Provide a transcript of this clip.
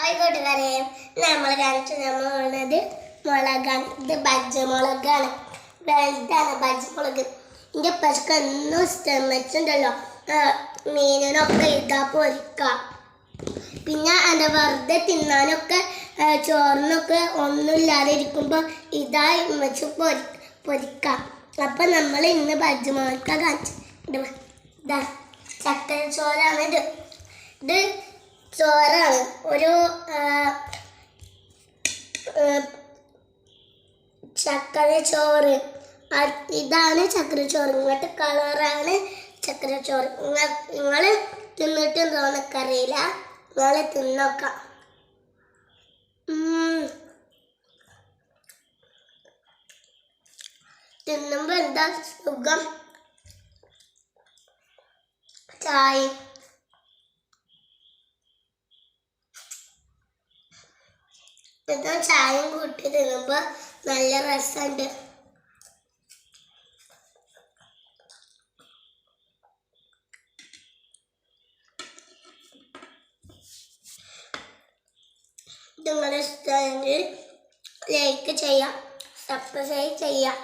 ആയിക്കോട്ടുകാരെ നമ്മൾ കാണിച്ചത് മുളകാണ്. ഇത് ബജ്ജി മുളകാണ്. വലുതാണ് ബജ്ജി മുളക്. എൻ്റെ പശുക്ക് എന്നും വെച്ചിട്ടുണ്ടല്ലോ മീനിനൊക്കെ ഇതാ പൊരിക്കാം. പിന്നെ എന്താ വെറുതെ തിന്നാനൊക്കെ ചോറിനൊക്കെ ഒന്നുമില്ലാതെ ഇരിക്കുമ്പോൾ ഇതാ വെച്ച് പൊരിക്കാം. അപ്പം നമ്മൾ ഇന്ന് ബജ്ജി മുളക കാണിച്ചു. ഇതാ ചക്കര ചോറാണ്. ഇത് ചോറാണ്. ഒരു ചക്കര ചോറ്. ഇതാണ് ചക്കര ചോറ്. ഇങ്ങനത്തെ കളറാണ് ചക്കര ചോറ്. നിങ്ങൾ തിന്നിട്ടുണ്ടോ എന്നൊക്കറിയില്ല. നിങ്ങൾ തിന്നോക്കാം. തിന്നുമ്പോൾ എന്താ സുഖം. ചായ ചായയും കൂട്ടി തിന്നുമ്പോൾ നല്ല രസമുണ്ട്. നിങ്ങളുടെ ഇഷ്ടമെങ്കിൽ ലൈക്ക് ചെയ്യാം, സബ്സ്ക്രൈബ് ചെയ്യാം.